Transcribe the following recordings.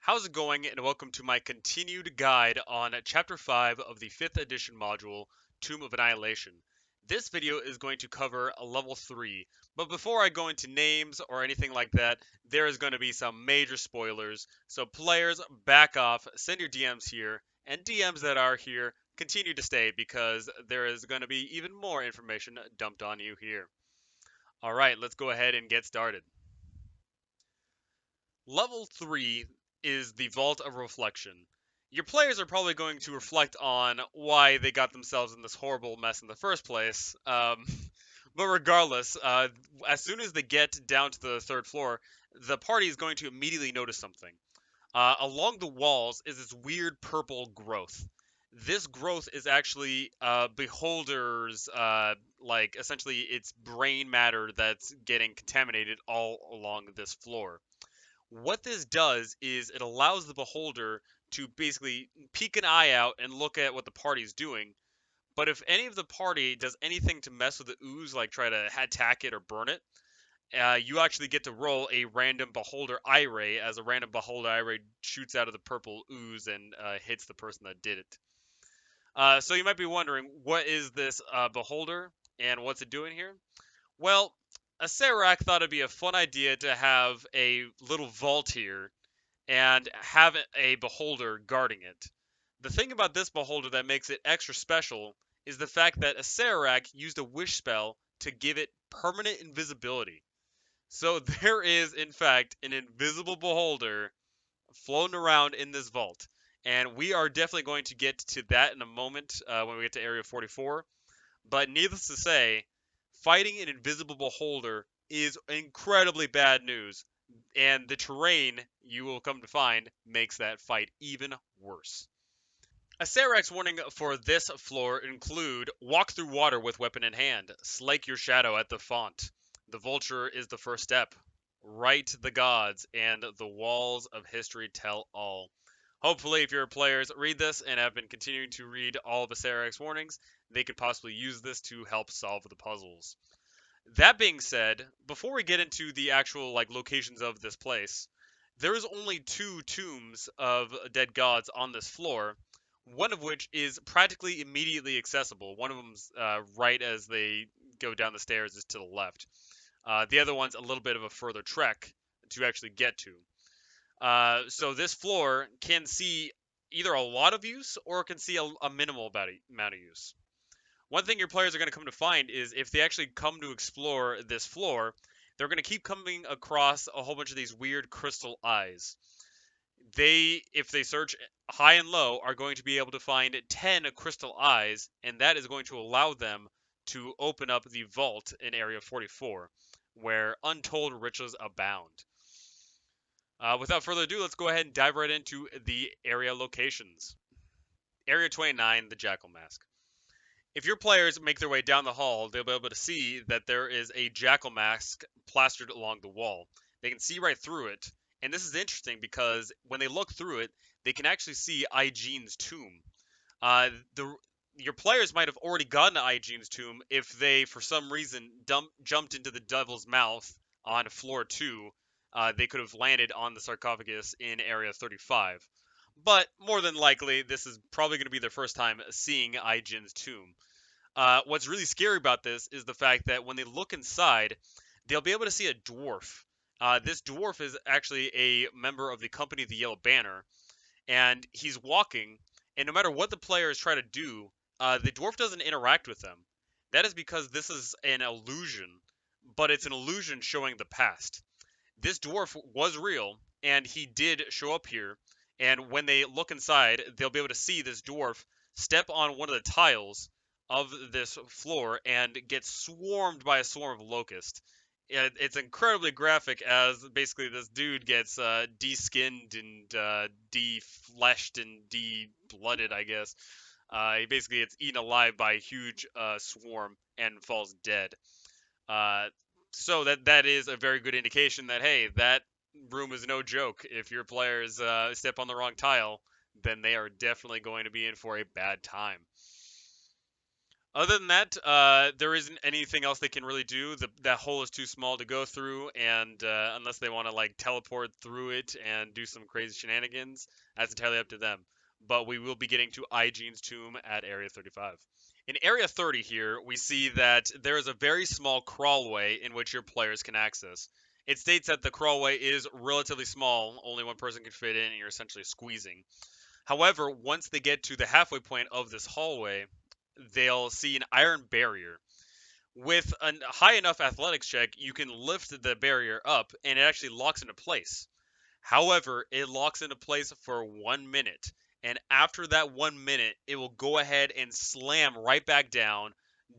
How's it going, and welcome to my continued guide on Chapter 5 of the 5th edition module, Tomb of Annihilation. This video is going to cover a level 3, but before I go into names or anything like that, there is going to be some major spoilers, so players, back off, send your DMs here, and DMs that are here, continue to stay because there is going to be even more information dumped on you here. Alright, let's go ahead and get started. Level 3 is the Vault of Reflection. Your players are probably going to reflect on why they got themselves in this horrible mess in the first place. But regardless, as soon as they get down to the third floor, the party is going to immediately notice something. Along the walls is this weird purple growth. This growth is actually Beholder's, like, essentially it's brain matter that's getting contaminated all along this floor. What this does is it allows the beholder to basically peek an eye out and look at what the party's doing. But if any of the party does anything to mess with the ooze, like try to attack it or burn it, you actually get to roll a random beholder eye ray, as a random beholder eye ray shoots out of the purple ooze and hits the person that did it. So you might be wondering, what is this beholder and what's it doing here? Well, Acererak thought it'd be a fun idea to have a little vault here and have a beholder guarding it. The thing about this beholder that makes it extra special is the fact that Acererak used a wish spell to give it permanent invisibility. So there is, in fact, an invisible beholder floating around in this vault. And we are definitely going to get to that in a moment when we get to Area 44. But needless to say, fighting an invisible beholder is incredibly bad news, and the terrain, you will come to find, makes that fight even worse. Acerek's warning for this floor include walk through water with weapon in hand, slake your shadow at the font. The vulture is the first step. Write the gods, and the walls of history tell all. Hopefully, if your players read this and have been continuing to read all of Acerek's warnings, they could possibly use this to help solve the puzzles. That being said, before we get into the actual locations of this place, there is only two tombs of dead gods on this floor, one of which is practically immediately accessible. One of them's right as they go down the stairs is to the left. The other one's a little bit of a further trek to actually get to. So this floor can see either a lot of use or it can see a minimal amount of use. One thing your players are going to come to find is if they actually come to explore this floor, they're going to keep coming across a whole bunch of these weird crystal eyes. If they search high and low, are going to be able to find 10 crystal eyes, and that is going to allow them to open up the vault in Area 44, where untold riches abound. Without further ado, let's go ahead and dive right into the area locations. Area 29, the Jackal Mask. If your players make their way down the hall, they'll be able to see that there is a Jackal Mask plastered along the wall. They can see right through it, and this is interesting because when they look through it, they can actually see Ijin's tomb. Your players might have already gotten to Ijin's tomb if they, for some reason, jumped into the Devil's Mouth on floor 2. They could have landed on the sarcophagus in Area 35. But more than likely, this is probably going to be their first time seeing Ijin's tomb. What's really scary about this is the fact that when they look inside, they'll be able to see a dwarf. This dwarf is actually a member of the Company of the Yellow Banner, and he's walking, and no matter what the players try to do, the dwarf doesn't interact with them. That is because this is an illusion, but it's an illusion showing the past. This dwarf was real, and he did show up here, and when they look inside, they'll be able to see this dwarf step on one of the tiles of this floor and get swarmed by a swarm of locusts. It's incredibly graphic as basically this dude gets de-skinned and de-fleshed and de-blooded, I guess. He basically gets eaten alive by a huge swarm and falls dead. So that is a very good indication that, hey, that room is no joke. If your players step on the wrong tile, then they are definitely going to be in for a bad time. Other than that, there isn't anything else they can really do. That hole is too small to go through, and unless they want to like teleport through it and do some crazy shenanigans, that's entirely up to them. But we will be getting to Ijin's tomb at Area 35. In Area 30 here, we see that there is a very small crawlway in which your players can access. It states that the crawlway is relatively small, only one person can fit in, and you're essentially squeezing. However, once they get to the halfway point of this hallway, they'll see an iron barrier. With a high enough athletics check, you can lift the barrier up and it actually locks into place. However, it locks into place for 1 minute. And after that 1 minute, it will go ahead and slam right back down,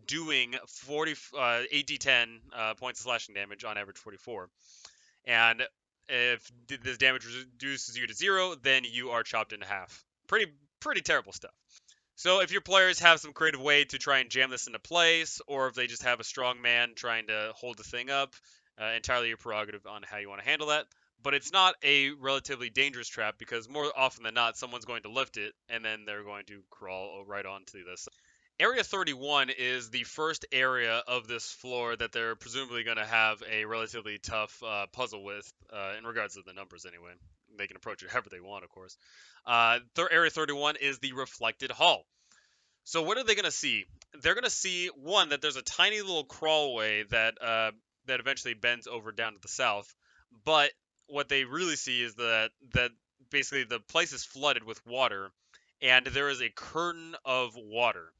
doing 8d10 points of slashing damage on average 44. And if this damage reduces you to 0, then you are chopped in half. Pretty terrible stuff. So if your players have some creative way to try and jam this into place, or if they just have a strong man trying to hold the thing up, entirely your prerogative on how you want to handle that. But it's not a relatively dangerous trap because more often than not, someone's going to lift it and then they're going to crawl right onto this. Area 31 is the first area of this floor that they're presumably going to have a relatively tough puzzle with, in regards to the numbers anyway. They can approach it however they want, of course. Area 31 is the Reflected Hall. So what are they going to see? They're going to see, one, that there's a tiny little crawlway that eventually bends over down to the south. But what they really see is that basically the place is flooded with water, and there is a curtain of water.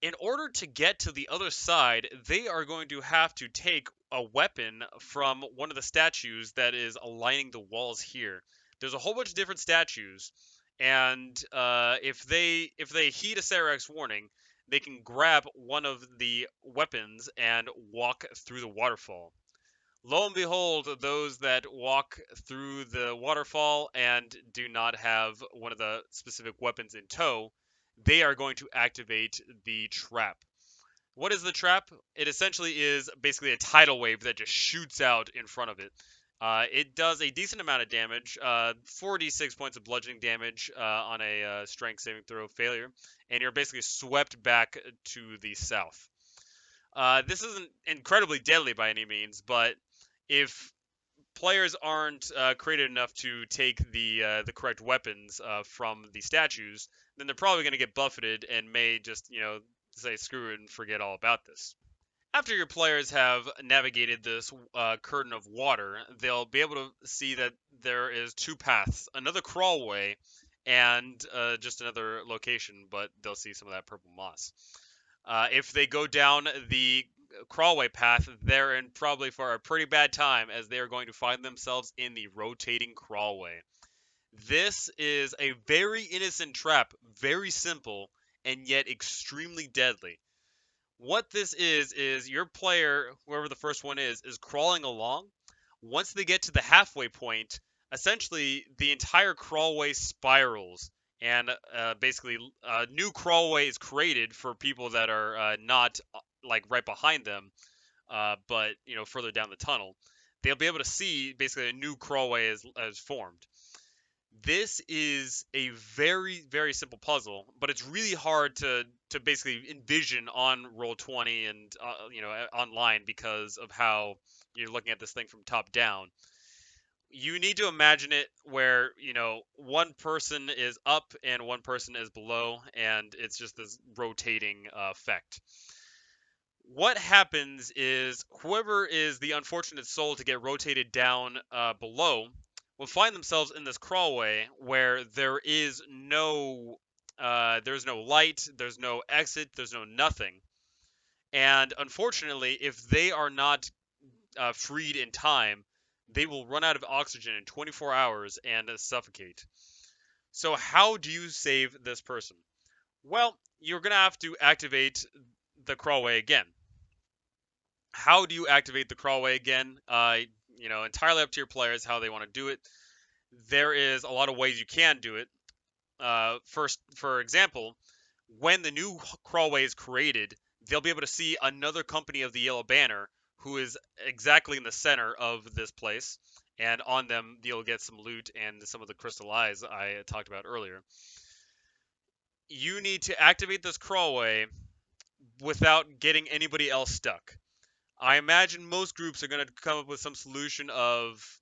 In order to get to the other side, they are going to have to take a weapon from one of the statues that is aligning the walls here. There's a whole bunch of different statues, and if they heed a Sarax warning, they can grab one of the weapons and walk through the waterfall. Lo and behold, those that walk through the waterfall and do not have one of the specific weapons in tow, they are going to activate the trap. What is the trap? It essentially is basically a tidal wave that just shoots out in front of it. It does a decent amount of damage, 46 points of bludgeoning damage on a strength saving throw failure, and you're basically swept back to the south. This isn't incredibly deadly by any means, but if players aren't creative enough to take the correct weapons from the statues, then they're probably going to get buffeted and may just say screw it and forget all about this. After your players have navigated this curtain of water, they'll be able to see that there is two paths, another crawlway, and just another location, but they'll see some of that purple moss. If they go down the crawlway path, they're in probably for a pretty bad time as they are going to find themselves in the rotating crawlway. This is a very innocent trap, very simple, and yet extremely deadly. What this is your player, whoever the first one is crawling along. Once they get to the halfway point, essentially the entire crawlway spirals, and basically a new crawlway is created for people that are not like right behind them, but further down the tunnel. They'll be able to see basically a new crawlway as formed. This is a very, very simple puzzle, but it's really hard to basically envision on Roll20 and online because of how you're looking at this thing from top down. You need to imagine it where one person is up and one person is below, and it's just this rotating effect. What happens is whoever is the unfortunate soul to get rotated down below will find themselves in this crawlway where there's no light, there's no exit, there's no nothing. And unfortunately, if they are not freed in time, they will run out of oxygen in 24 hours and suffocate. So how do you save this person? Well, you're going to have to activate the crawlway again. How do you activate the crawlway again? Entirely up to your players how they want to do it. There is a lot of ways you can do it. First, for example, when the new crawlway is created, they'll be able to see another company of the Yellow Banner who is exactly in the center of this place, and on them you'll get some loot and some of the crystal eyes I talked about earlier. You need to activate this crawlway without getting anybody else stuck. I imagine most groups are going to come up with some solution of,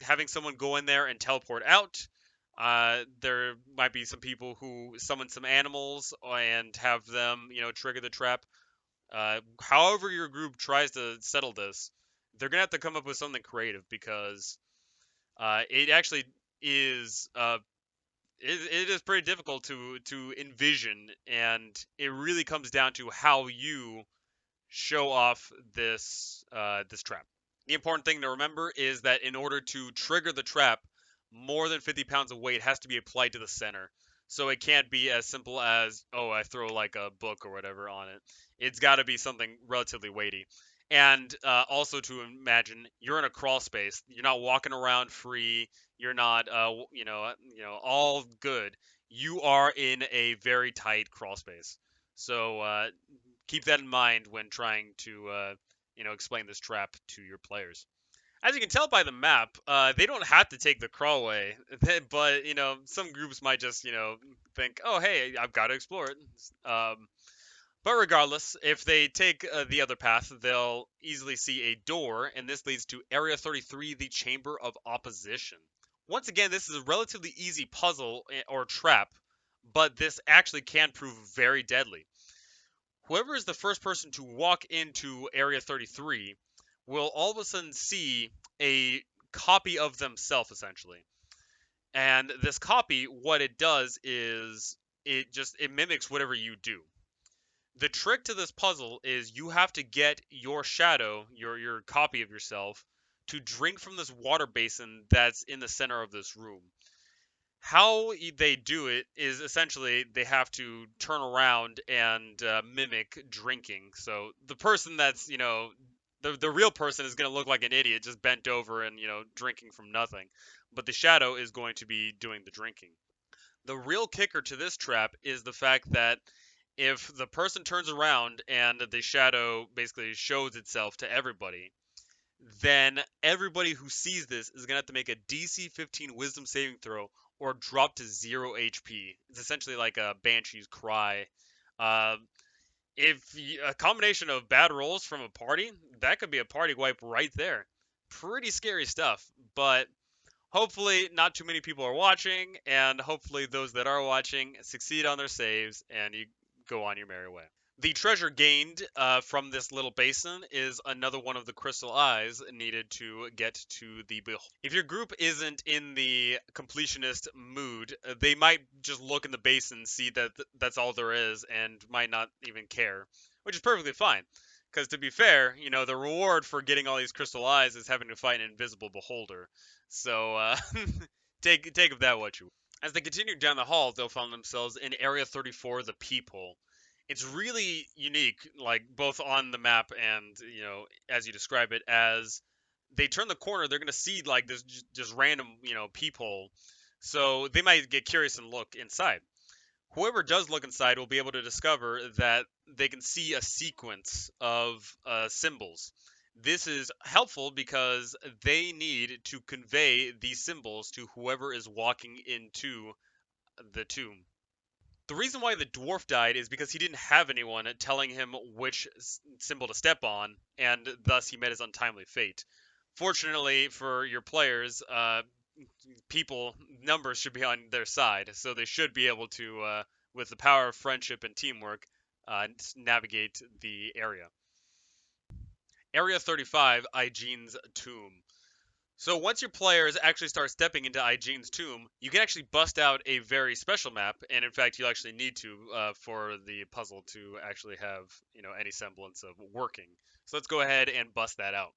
having someone go in there and teleport out. There might be some people who summon some animals and have them, trigger the trap. However, your group tries to settle this, they're gonna have to come up with something creative because it actually is it is pretty difficult to envision, and it really comes down to how you show off this trap. The important thing to remember is that in order to trigger the trap, more than 50 pounds of weight has to be applied to the center. So it can't be as simple as, oh, I throw like a book or whatever on it. It's got to be something relatively weighty. And also to imagine you're in a crawl space. You're not walking around free. You're not, all good. You are in a very tight crawl space. So keep that in mind when trying to explain this trap to your players. As you can tell by the map, they don't have to take the crawlway, but some groups might just think, oh hey, I've got to explore it. But regardless, if they take the other path, they'll easily see a door, and this leads to Area 33, the Chamber of Opposition. Once again, this is a relatively easy puzzle or trap, but this actually can prove very deadly. Whoever is the first person to walk into Area 33 will all of a sudden see a copy of themselves, essentially. And this copy, what it does is it mimics whatever you do. The trick to this puzzle is you have to get your shadow, your copy of yourself, to drink from this water basin that's in the center of this room. How they do it is essentially they have to turn around and mimic drinking. So the person that's, the real person is going to look like an idiot, just bent over and, drinking from nothing. But the shadow is going to be doing the drinking. The real kicker to this trap is the fact that if the person turns around and the shadow basically shows itself to everybody, then everybody who sees this is going to have to make a DC 15 wisdom saving throw or drop to 0 HP. It's essentially like a Banshee's Cry. Uh, if a combination of bad rolls from a party, that could be a party wipe right there. Pretty scary stuff, but hopefully not too many people are watching, and hopefully those that are watching succeed on their saves and you go on your merry way. The treasure gained from this little basin is another one of the crystal eyes needed to get to the Behold. If your group isn't in the completionist mood, they might just look in the basin, see that that's all there is, and might not even care, which is perfectly fine. Because to be fair, the reward for getting all these crystal eyes is having to fight an invisible beholder. So take of that what you will. As they continue down the hall, they'll find themselves in Area 34, the Peephole. It's really unique, like both on the map and as you describe it. As they turn the corner, they're gonna see like this just random peephole, so they might get curious and look inside. Whoever does look inside will be able to discover that they can see a sequence of symbols. This is helpful because they need to convey these symbols to whoever is walking into the tomb. The reason why the dwarf died is because he didn't have anyone telling him which symbol to step on, and thus he met his untimely fate. Fortunately for your players, people numbers should be on their side, so they should be able to, with the power of friendship and teamwork, navigate the area. Area 35, Ijin's tomb. So once your players actually start stepping into Ijin's tomb, you can actually bust out a very special map, and in fact, you actually need to for the puzzle to actually have any semblance of working. So let's go ahead and bust that out.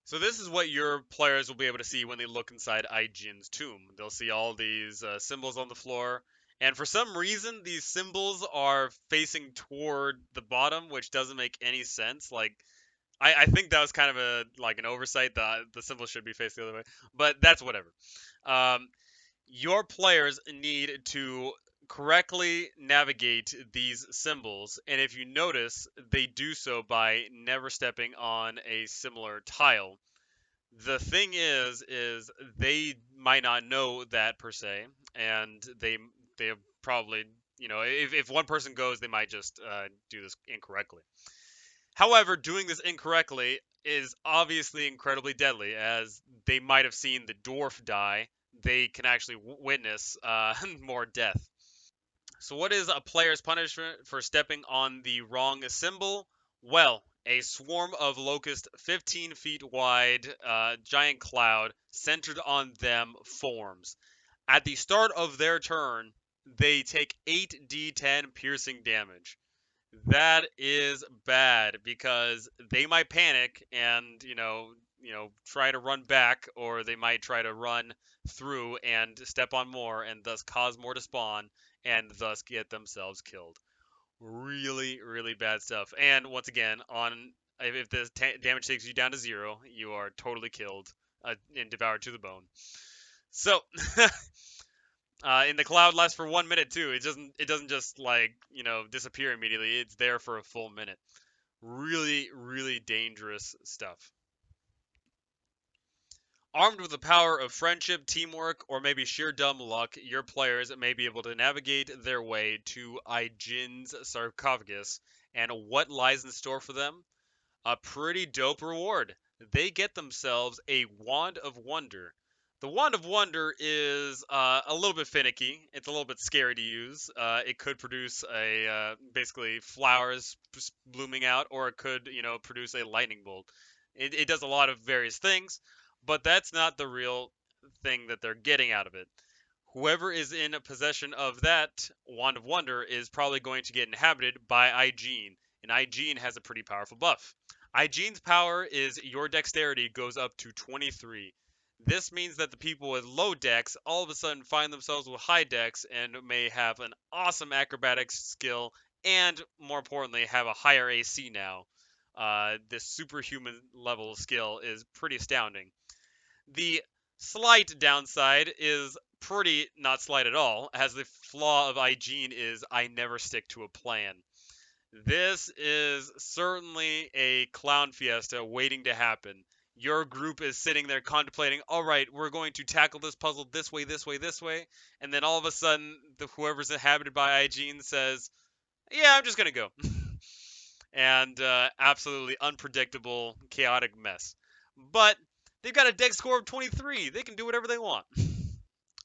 So this is what your players will be able to see when they look inside Ijin's tomb. They'll see all these symbols on the floor, and for some reason, these symbols are facing toward the bottom, which doesn't make any sense. Like I think that was kind of an oversight. The symbol should be faced the other way, but that's whatever. Um, your players need to correctly navigate these symbols, and if you notice, they do so by never stepping on a similar tile. The thing is they might not know that per se, and they probably if one person goes, they might just do this incorrectly. However, doing this incorrectly is obviously incredibly deadly, as they might have seen the dwarf die. They can actually witness more death. So, what is a player's punishment for stepping on the wrong symbol? Well, a swarm of locusts 15 feet wide, giant cloud centered on them forms. At the start of their turn, they take 8d10 piercing damage. That is bad because they might panic and try to run back, or they might try to run through and step on more and thus cause more to spawn and thus get themselves killed. Really, really bad stuff. And once again, on if the damage takes you down to 0, you are totally killed and devoured to the bone. So and the cloud lasts for 1 minute too. It doesn't just disappear immediately. It's there for a full minute. Really, really dangerous stuff. Armed with the power of friendship, teamwork, or maybe sheer dumb luck, your players may be able to navigate their way to Ijin's sarcophagus. And what lies in store for them? A pretty dope reward. They get themselves a Wand of Wonder. The Wand of Wonder is a little bit finicky. It's a little bit scary to use. It could produce basically flowers blooming out, or it could, produce a lightning bolt. It does a lot of various things, but that's not the real thing that they're getting out of it. Whoever is in possession of that Wand of Wonder is probably going to get inhabited by Ijin, and Ijin has a pretty powerful buff. Ijin's power is your dexterity goes up to 23. This means that the people with low dex all of a sudden find themselves with high dex and may have an awesome acrobatics skill, and more importantly, have a higher AC now. This superhuman level skill is pretty astounding. The slight downside is pretty not slight at all, as the flaw of Ijin is I never stick to a plan. This is certainly a clown fiesta waiting to happen. Your group is sitting there contemplating, all right, we're going to tackle this puzzle this way, this way, this way. And then all of a sudden, whoever's inhabited by Ijin says, yeah, I'm just going to go. And absolutely unpredictable, chaotic mess. But they've got a dex score of 23. They can do whatever they want.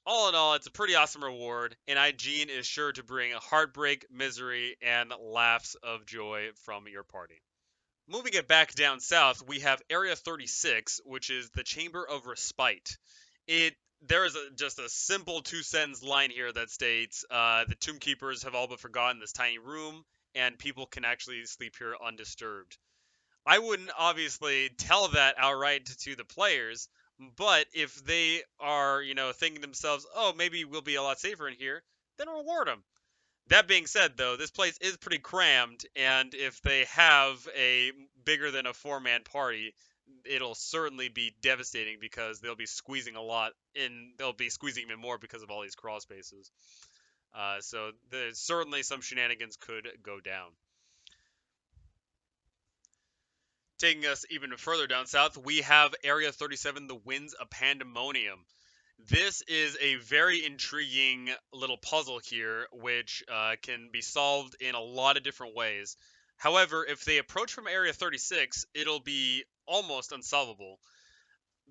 All in all, it's a pretty awesome reward, and Ijin is sure to bring heartbreak, misery, and laughs of joy from your party. Moving it back down south, we have Area 36, which is the Chamber of Respite. There is just a simple two-sentence line here that states the Tomb Keepers have all but forgotten this tiny room, and people can actually sleep here undisturbed. I wouldn't obviously tell that outright to the players, but if they are, thinking to themselves, oh, maybe we'll be a lot safer in here, then reward them. That being said, though, this place is pretty crammed, and if they have a bigger than a four-man party, it'll certainly be devastating because they'll be squeezing a lot, and they'll be squeezing even more because of all these crawl spaces. So there's certainly some shenanigans could go down. Taking us even further down south, we have Area 37, the Winds of Pandemonium. This is a very intriguing little puzzle here, which can be solved in a lot of different ways. However, if they approach from Area 36, it'll be almost unsolvable.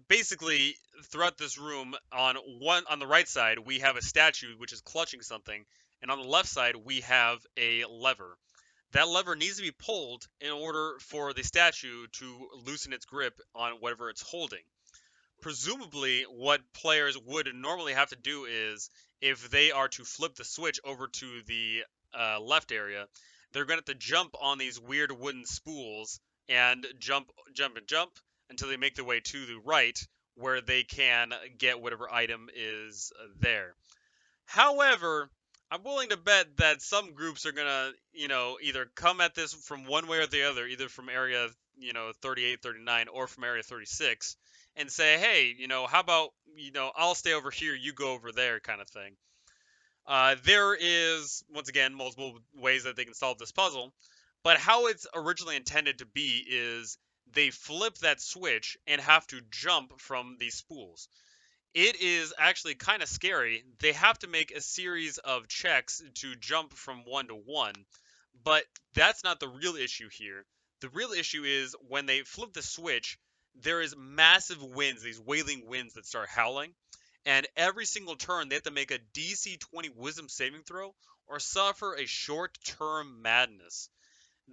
Basically, throughout this room, on the right side, we have a statue which is clutching something, and on the left side, we have a lever. That lever needs to be pulled in order for the statue to loosen its grip on whatever it's holding. Presumably, what players would normally have to do is, if they are to flip the switch over to the left area, they're going to have to jump on these weird wooden spools and jump, jump, and jump until they make their way to the right, where they can get whatever item is there. However, I'm willing to bet that some groups are gonna, either come at this from one way or the other, either from area, 38, 39, or from area 36, and say, hey, how about, I'll stay over here, you go over there, kind of thing. There is, once again, multiple ways that they can solve this puzzle, but how it's originally intended to be is they flip that switch and have to jump from these spools. It is actually kind of scary. They have to make a series of checks to jump from one to one, but that's not the real issue here. The real issue is when they flip the switch, there is massive winds, these wailing winds that start howling, and every single turn they have to make a DC 20 Wisdom saving throw or suffer a short-term madness.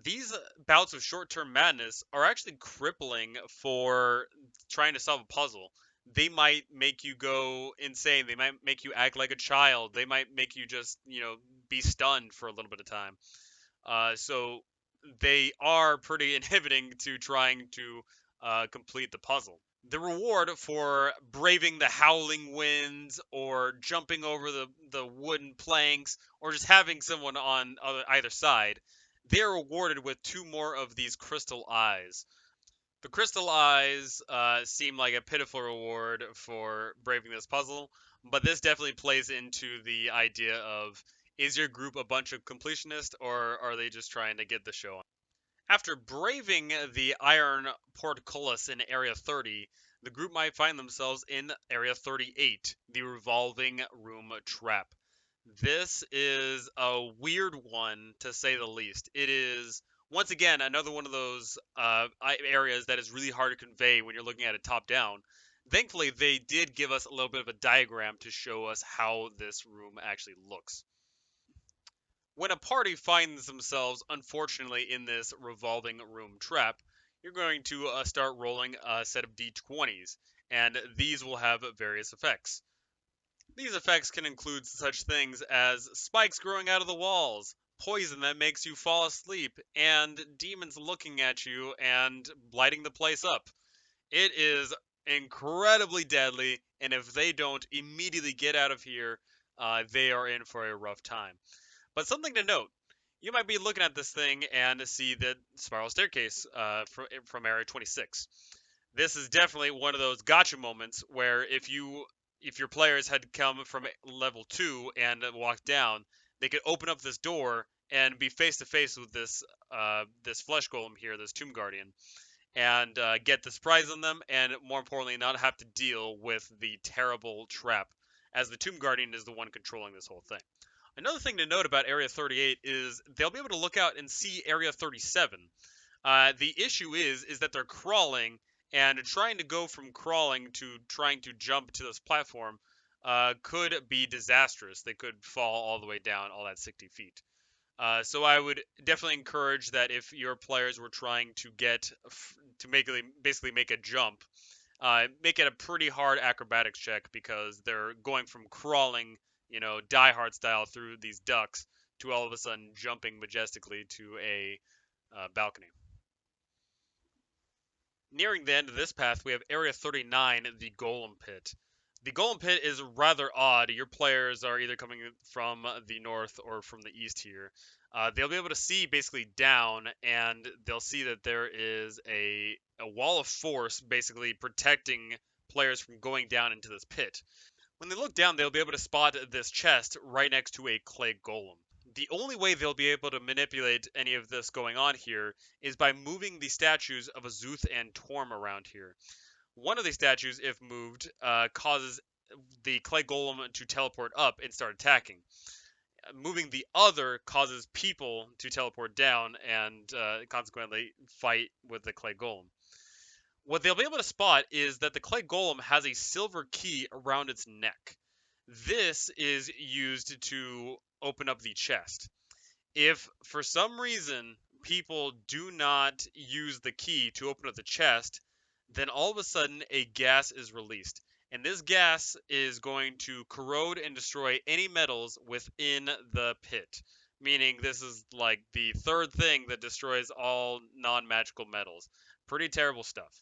These bouts of short-term madness are actually crippling for trying to solve a puzzle. They might make you go insane. They might make you act like a child. They might make you just, be stunned for a little bit of time. So they are pretty inhibiting to trying to complete the puzzle. The reward for braving the howling winds or jumping over the wooden planks or just having someone on either side, they're rewarded with two more of these crystal eyes. The crystal eyes seem like a pitiful reward for braving this puzzle, but this definitely plays into the idea of, is your group a bunch of completionists or are they just trying to get the show on? After braving the iron portcullis in Area 30, the group might find themselves in Area 38, the revolving room trap. This is a weird one, to say the least. It is, once again, another one of those areas that is really hard to convey when you're looking at it top down. Thankfully, they did give us a little bit of a diagram to show us how this room actually looks. When a party finds themselves, unfortunately, in this revolving room trap, you're going to start rolling a set of d20s, and these will have various effects. These effects can include such things as spikes growing out of the walls, poison that makes you fall asleep, and demons looking at you and lighting the place up. It is incredibly deadly, and if they don't immediately get out of here, they are in for a rough time. But something to note, you might be looking at this thing and see the spiral staircase from Area 26. This is definitely one of those gotcha moments where if your players had come from level 2 and walked down, they could open up this door and be face to face with this flesh golem here, this tomb guardian, and get the surprise on them, and more importantly, not have to deal with the terrible trap, as the tomb guardian is the one controlling this whole thing. Another thing to note about Area 38 is they'll be able to look out and see Area 37. The issue is that they're crawling, and trying to go from crawling to trying to jump to this platform could be disastrous. They could fall all the way down all that 60 feet. So I would definitely encourage that if your players were trying to get to basically make a jump, make it a pretty hard acrobatics check because they're going from crawling, Die Hard style through these ducts to all of a sudden jumping majestically to a balcony. Nearing the end of this path, we have Area 39, the Golem Pit. The Golem Pit is rather odd. Your players are either coming from the north or from the east here. They'll be able to see basically down, and they'll see that there is a wall of force basically protecting players from going down into this pit. When they look down, they'll be able to spot this chest right next to a clay golem. The only way they'll be able to manipulate any of this going on here is by moving the statues of Azuth and Torm around here. One of the statues, if moved, causes the clay golem to teleport up and start attacking. Moving the other causes people to teleport down and consequently fight with the clay golem. What they'll be able to spot is that the clay golem has a silver key around its neck. This is used to open up the chest. If for some reason people do not use the key to open up the chest, then all of a sudden a gas is released. And this gas is going to corrode and destroy any metals within the pit. Meaning this is like the third thing that destroys all non-magical metals. Pretty terrible stuff.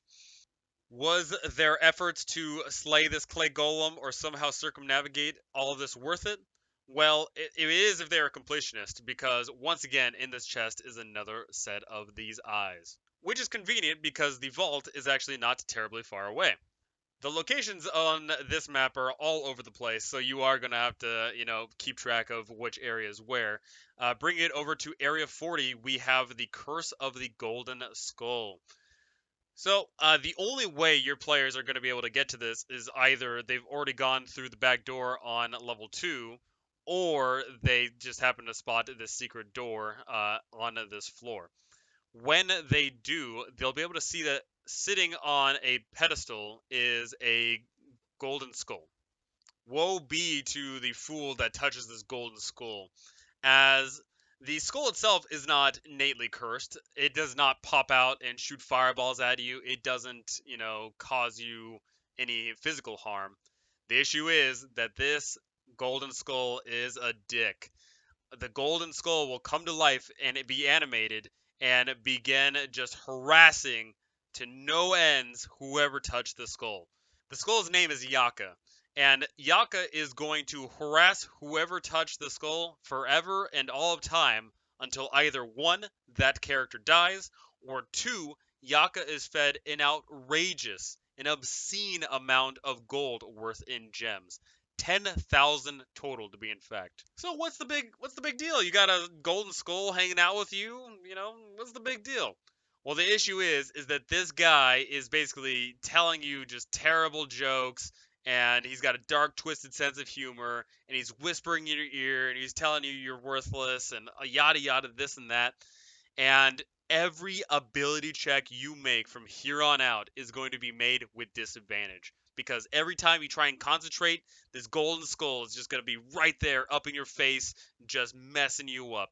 Was their efforts to slay this clay golem or somehow circumnavigate all of this worth it? Well, it is if they're a completionist, because once again, in this chest is another set of these eyes. Which is convenient because the vault is actually not terribly far away. The locations on this map are all over the place, so you are going to have to, keep track of which area is where. Bring it over to Area 40, we have the Curse of the Golden Skull. So, the only way your players are going to be able to get to this is either they've already gone through the back door on level 2, or they just happen to spot this secret door on this floor. When they do, they'll be able to see that sitting on a pedestal is a golden skull. Woe be to the fool that touches this golden skull, as the skull itself is not innately cursed. It does not pop out and shoot fireballs at you. It doesn't, cause you any physical harm. The issue is that this golden skull is a dick. The golden skull will come to life and it be animated and begin just harassing to no ends whoever touched the skull. The skull's name is Yaka, and Yaka is going to harass whoever touched the skull forever and all of time until either one, that character dies, or two, Yaka is fed an outrageous, an obscene amount of gold worth in gems. 10,000 total to be in fact. So what's the big deal? You got a golden skull hanging out with you, what's the big deal? Well, the issue is that this guy is basically telling you just terrible jokes, and he's got a dark twisted sense of humor, and he's whispering in your ear, and he's telling you you're worthless, and a yada yada this and that. And every ability check you make from here on out is going to be made with disadvantage. Because every time you try and concentrate, this golden skull is just going to be right there up in your face, just messing you up.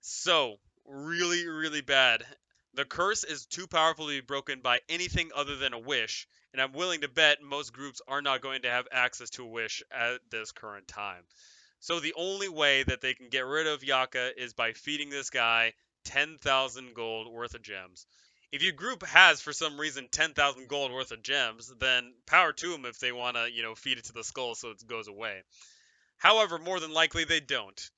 So, really, really bad. The curse is too powerful to be broken by anything other than a wish, and I'm willing to bet most groups are not going to have access to a wish at this current time. So the only way that they can get rid of Yaka is by feeding this guy 10,000 gold worth of gems. If your group has, for some reason, 10,000 gold worth of gems, then power to them if they want to, feed it to the skull so it goes away. However, more than likely they don't.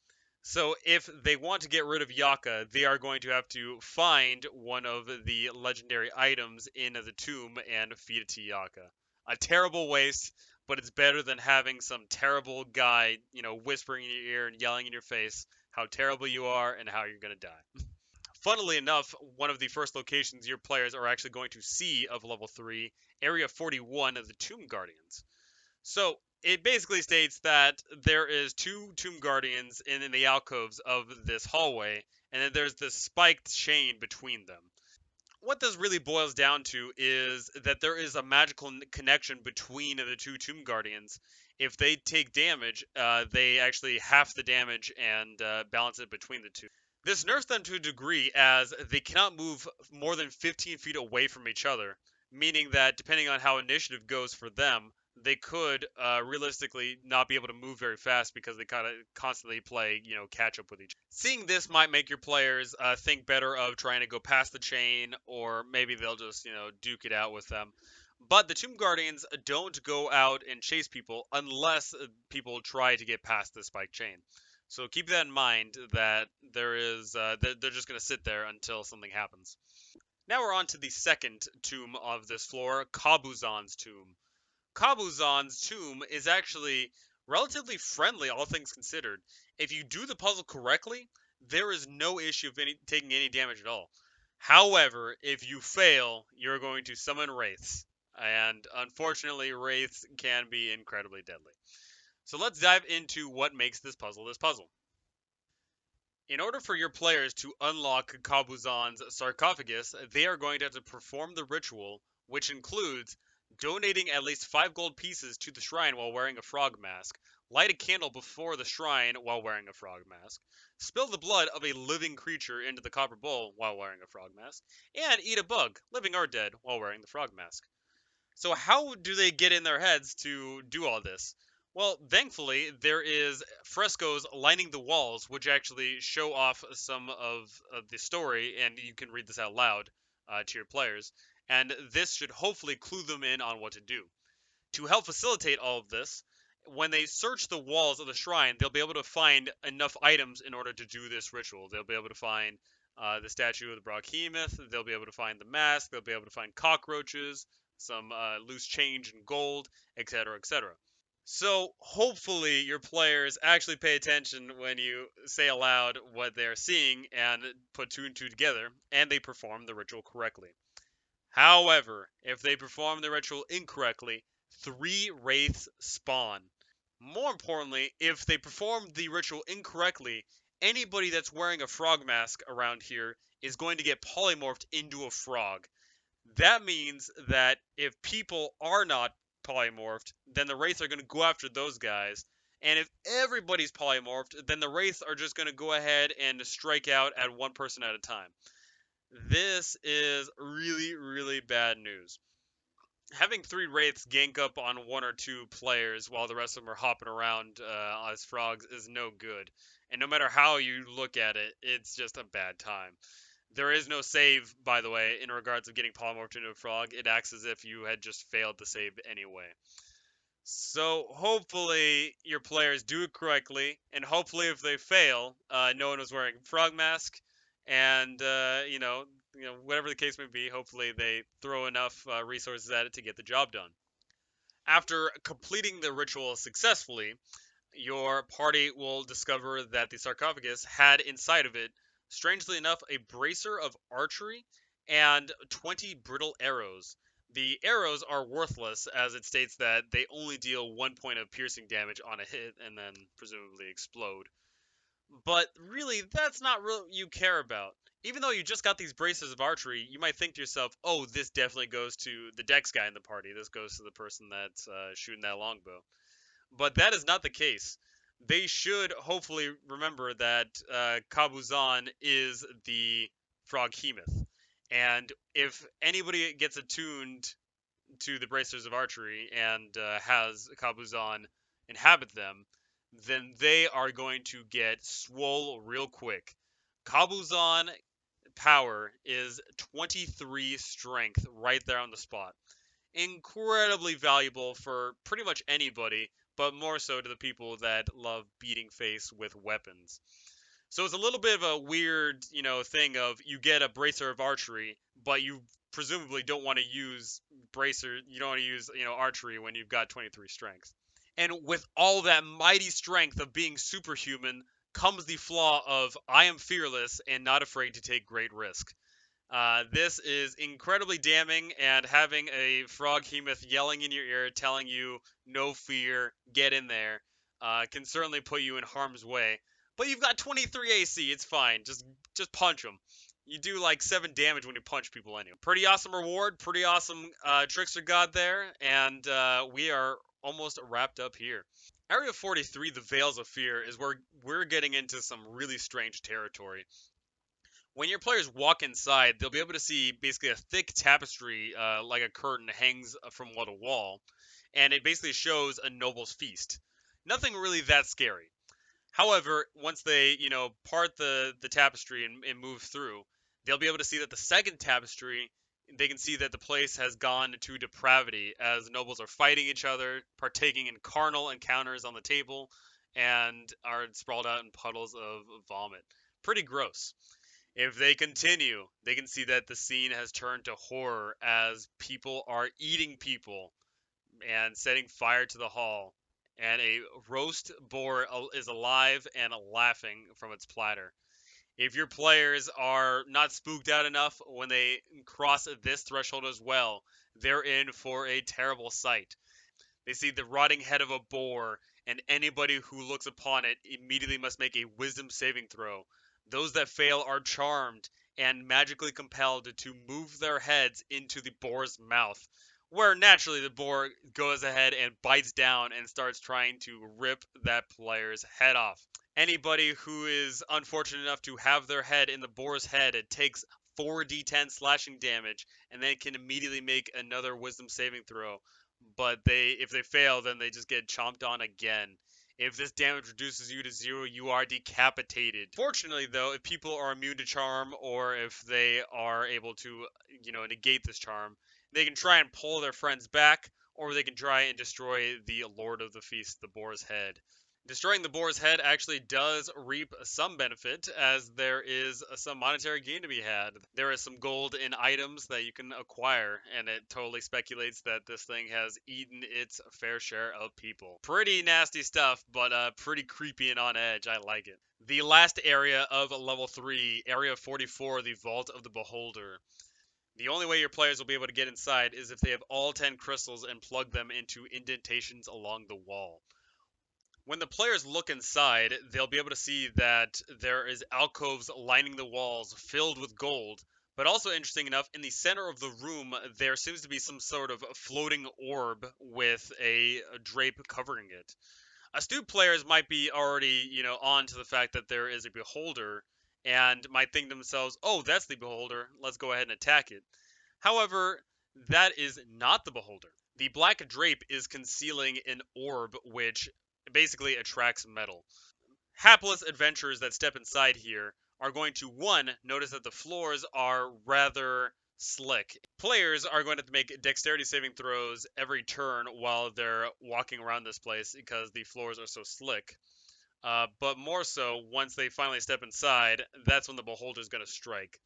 So if they want to get rid of Yaka, they are going to have to find one of the legendary items in the tomb and feed it to Yaka. A terrible waste, but it's better than having some terrible guy, whispering in your ear and yelling in your face how terrible you are and how you're going to die. Funnily enough, one of the first locations your players are actually going to see of level 3, Area 41 of the Tomb Guardians. So it basically states that there is two Tomb Guardians in the alcoves of this hallway, and then there's this spiked chain between them. What this really boils down to is that there is a magical connection between the two Tomb Guardians. If they take damage, they actually half the damage and balance it between the two. This nerfs them to a degree as they cannot move more than 15 feet away from each other, meaning that depending on how initiative goes for them, they could realistically not be able to move very fast because they kind of constantly play, catch up with each other. Seeing this might make your players think better of trying to go past the chain, or maybe they'll just, duke it out with them. But the Tomb Guardians don't go out and chase people unless people try to get past the spike chain. So keep that in mind that they're just going to sit there until something happens. Now we're on to the second tomb of this floor, Kabuzan's tomb. Kabuzan's tomb is actually relatively friendly, all things considered. If you do the puzzle correctly, there is no issue of taking any damage at all. However, if you fail, you're going to summon wraiths, and unfortunately, wraiths can be incredibly deadly. So let's dive into what makes this puzzle this puzzle. In order for your players to unlock Kabuzan's sarcophagus, they are going to have to perform the ritual, which includes donating at least 5 gold pieces to the shrine while wearing a frog mask, light a candle before the shrine while wearing a frog mask, spill the blood of a living creature into the copper bowl while wearing a frog mask, and eat a bug, living or dead, while wearing the frog mask. So how do they get in their heads to do all this? Well, thankfully, there is frescoes lining the walls, which actually show off some of the story, and you can read this out loud to your players. And this should hopefully clue them in on what to do. To help facilitate all of this, when they search the walls of the shrine, they'll be able to find enough items in order to do this ritual. They'll be able to find the statue of the Brockhemoth, they'll be able to find the mask, they'll be able to find cockroaches, some loose change and gold, etc., etc. So hopefully your players actually pay attention when you say aloud what they're seeing and put two and two together, and they perform the ritual correctly. However, if they perform the ritual incorrectly, 3 wraiths spawn. More importantly, if they perform the ritual incorrectly, anybody that's wearing a frog mask around here is going to get polymorphed into a frog. That means that if people are not polymorphed, then the wraiths are going to go after those guys. And if everybody's polymorphed, then the wraiths are just going to go ahead and strike out at one person at a time. This is really, really bad news. Having 3 wraiths gank up on 1 or 2 players while the rest of them are hopping around as frogs is no good. And no matter how you look at it, it's just a bad time. There is no save, by the way, in regards of getting polymorphed into a frog. It acts as if you had just failed to save anyway. So hopefully your players do it correctly, and hopefully if they fail, no one was wearing frog mask, and whatever the case may be, hopefully they throw enough resources at it to get the job done. After completing the ritual successfully, your party will discover that the sarcophagus had inside of it, strangely enough, a bracer of archery and 20 brittle arrows. The arrows are worthless, as it states that they only deal 1 point of piercing damage on a hit and then presumably explode. But really, that's not really what you care about. Even though you just got these braces of archery, you might think to yourself, oh, this definitely goes to the dex guy in the party. This goes to the person that's shooting that longbow. But that is not the case. They should hopefully remember that Kabuzan is the froghemoth. And if anybody gets attuned to the bracers of archery and has Kabuzan inhabit them, then they are going to get swole real quick. Kabuzan power is 23 strength right there on the spot. Incredibly valuable for pretty much anybody, but more so to the people that love beating face with weapons. So it's a little bit of a weird, thing of you get a bracer of archery, but you presumably don't want to use you don't want to use, archery when you've got 23 strength. And with all that mighty strength of being superhuman comes the flaw of I am fearless and not afraid to take great risk. This is incredibly damning, and having a froghemoth yelling in your ear, telling you no fear, get in there, can certainly put you in harm's way. But you've got 23 AC, it's fine. Just punch them. You do like 7 damage when you punch people anyway. Pretty awesome reward, pretty awesome trickster god there, and we are almost wrapped up here. Area 43, the Veils of Fear, is where we're getting into some really strange territory. When your players walk inside, they'll be able to see basically a thick tapestry, like a curtain, hangs from wall to wall, and it basically shows a noble's feast. Nothing really that scary. However, once they, part the tapestry and move through, they'll be able to see that the second tapestry, they can see that the place has gone to depravity as nobles are fighting each other, partaking in carnal encounters on the table, and are sprawled out in puddles of vomit. Pretty gross. If they continue, they can see that the scene has turned to horror as people are eating people and setting fire to the hall. And a roast boar is alive and laughing from its platter. If your players are not spooked out enough when they cross this threshold as well, they're in for a terrible sight. They see the rotting head of a boar, and anybody who looks upon it immediately must make a wisdom saving throw. Those that fail are charmed and magically compelled to move their heads into the boar's mouth, where naturally the boar goes ahead and bites down and starts trying to rip that player's head off. Anybody who is unfortunate enough to have their head in the boar's head, it takes 4d10 slashing damage, and they can immediately make another wisdom saving throw. But if they fail, then they just get chomped on again. If this damage reduces you to 0, you are decapitated. Fortunately, though, if people are immune to charm, or if they are able to, negate this charm, they can try and pull their friends back, or they can try and destroy the Lord of the Feast, the boar's head. Destroying the boar's head actually does reap some benefit, as there is some monetary gain to be had. There is some gold in items that you can acquire, and it totally speculates that this thing has eaten its fair share of people. Pretty nasty stuff, but pretty creepy and on edge. I like it. The last area of level 3, area 44, the Vault of the Beholder. The only way your players will be able to get inside is if they have all 10 crystals and plug them into indentations along the wall. When the players look inside, they'll be able to see that there is alcoves lining the walls filled with gold. But also interesting enough, in the center of the room, there seems to be some sort of floating orb with a drape covering it. Astute players might be already, on to the fact that there is a beholder and might think to themselves, oh, that's the beholder, let's go ahead and attack it. However, that is not the beholder. The black drape is concealing an orb which basically attracts metal. Hapless adventurers that step inside here are going to, one, notice that the floors are rather slick. Players are going to have to make dexterity saving throws every turn while they're walking around this place because the floors are so slick. But more so, once they finally step inside, that's when the beholder is going to strike.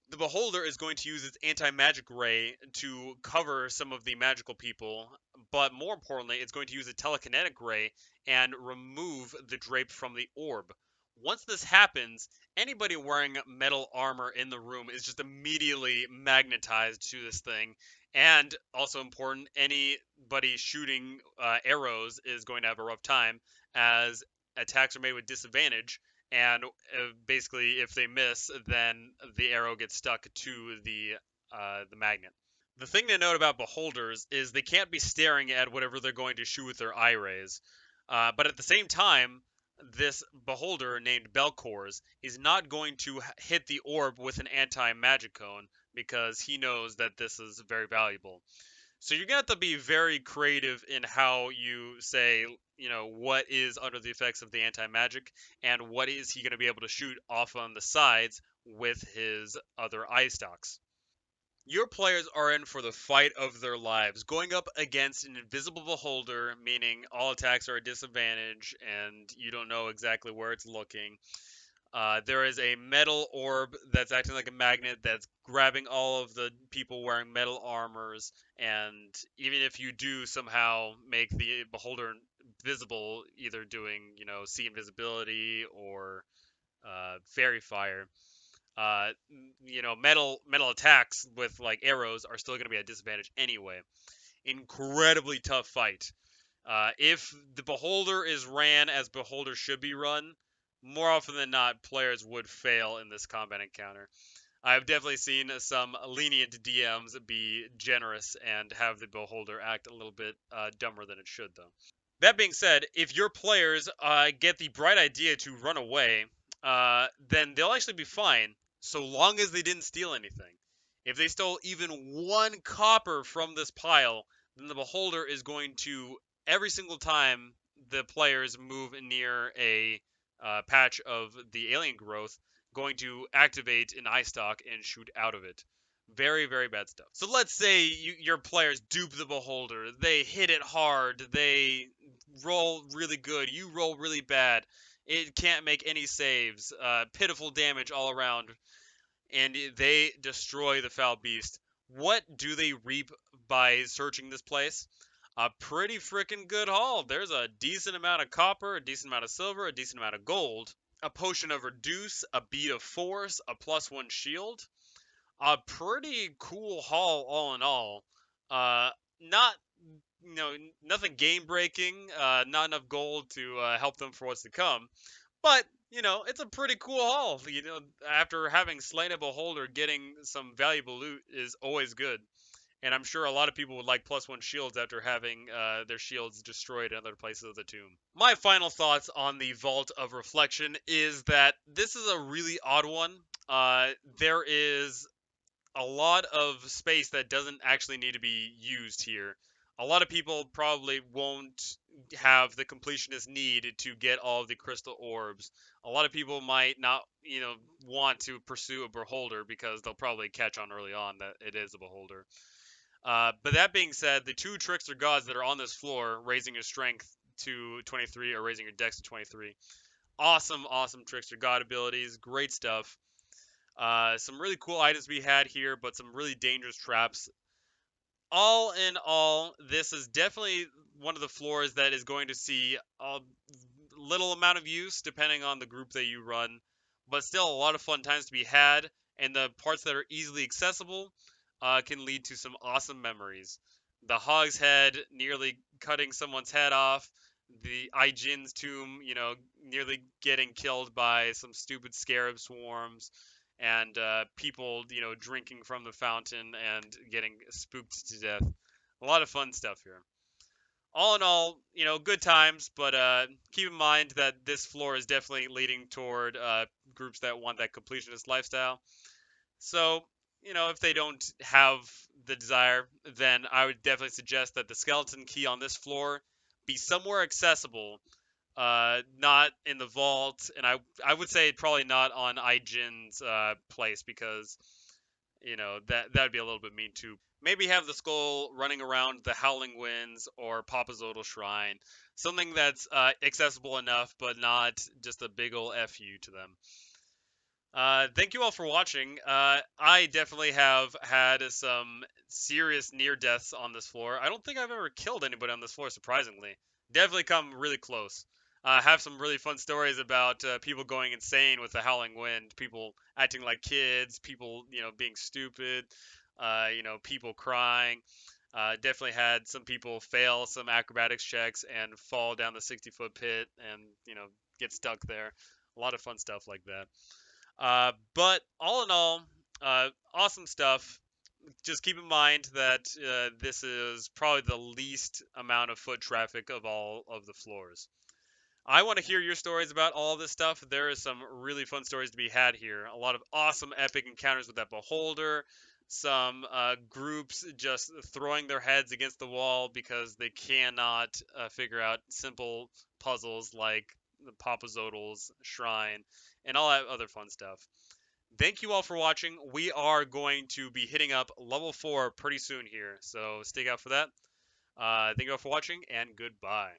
The beholder is going to use its anti-magic ray to cover some of the magical people, but more importantly, it's going to use a telekinetic ray and remove the drape from the orb. Once this happens, anybody wearing metal armor in the room is just immediately magnetized to this thing. And also important, anybody shooting arrows is going to have a rough time, as attacks are made with disadvantage, and basically if they miss, then the arrow gets stuck to the magnet. The thing to note about beholders is they can't be staring at whatever they're going to shoot with their eye rays. But at the same time, this beholder named Belcors is not going to hit the orb with an anti-magic cone because he knows that this is very valuable. So you're going to have to be very creative in how you say, what is under the effects of the anti-magic and what is he going to be able to shoot off on the sides with his other eye stalks. Your players are in for the fight of their lives, going up against an invisible beholder, meaning all attacks are a disadvantage and you don't know exactly where it's looking. There is a metal orb that's acting like a magnet that's grabbing all of the people wearing metal armors, and even if you do somehow make the beholder visible, either doing, see invisibility or fairy fire, uh, metal attacks with like arrows are still going to be at disadvantage anyway. Incredibly tough fight. If the beholder is ran as beholder should be run, more often than not, players would fail in this combat encounter. I've definitely seen some lenient DMs be generous and have the beholder act a little bit dumber than it should, though. That being said, if your players get the bright idea to run away, then they'll actually be fine, so long as they didn't steal anything. If they stole even 1 copper from this pile, then the beholder is going to, every single time the players move near a patch of the alien growth, going to activate an eye stalk and shoot out of it. Very, very bad stuff. So let's say your players dupe the beholder. They hit it hard. They roll really good. You roll really bad. It can't make any saves. Pitiful damage all around. And they destroy the foul beast. What do they reap by searching this place? A pretty freaking good haul. There's a decent amount of copper, a decent amount of silver, a decent amount of gold, a potion of reduce, a bead of force, a +1 shield. A pretty cool haul all in all. Not nothing game breaking. Not enough gold to help them for what's to come, but it's a pretty cool haul. After having slain a beholder, getting some valuable loot is always good. And I'm sure a lot of people would like +1 shields after having their shields destroyed in other places of the tomb. My final thoughts on the Vault of Reflection is that this is a really odd one. There is a lot of space that doesn't actually need to be used here. A lot of people probably won't have the completionist need to get all of the crystal orbs. A lot of people might not, want to pursue a beholder because they'll probably catch on early on that it is a beholder. But that being said, the 2 trickster gods that are on this floor, raising your strength to 23 or raising your dex to 23, awesome trickster god abilities, great stuff. Some really cool items we had here, but some really dangerous traps. All in all, this is definitely one of the floors that is going to see a little amount of use depending on the group that you run, but still a lot of fun times to be had. And the parts that are easily accessible, can lead to some awesome memories. The Hog's Head nearly cutting someone's head off, the Ijin's tomb, nearly getting killed by some stupid scarab swarms, and people, drinking from the fountain and getting spooked to death. A lot of fun stuff here. All in all, good times, but keep in mind that this floor is definitely leading toward groups that want that completionist lifestyle. So, if they don't have the desire, then I would definitely suggest that the skeleton key on this floor be somewhere accessible, not in the vault, and I would say probably not on Ijin's place because that would be a little bit mean too. Maybe have the skull running around the Howling Winds or Papazotl Shrine, something that's accessible enough, but not just a big ol' fu to them. Thank you all for watching. I definitely have had some serious near deaths on this floor. I don't think I've ever killed anybody on this floor, surprisingly. Definitely come really close. Have some really fun stories about people going insane with the Howling Wind, people acting like kids, people, being stupid, people crying. Definitely had some people fail some acrobatics checks and fall down the 60-foot pit and, get stuck there. A lot of fun stuff like that. But all in all, awesome stuff. Just keep in mind that this is probably the least amount of foot traffic of all of the floors. I want to hear your stories about all of this stuff. There is some really fun stories to be had here. A lot of awesome epic encounters with that beholder. Some groups just throwing their heads against the wall because they cannot figure out simple puzzles like the Papazotl's shrine and all that other fun stuff. Thank you all for watching. We are going to be hitting up level 4 pretty soon here, so stick out for that. Thank you all for watching, and goodbye.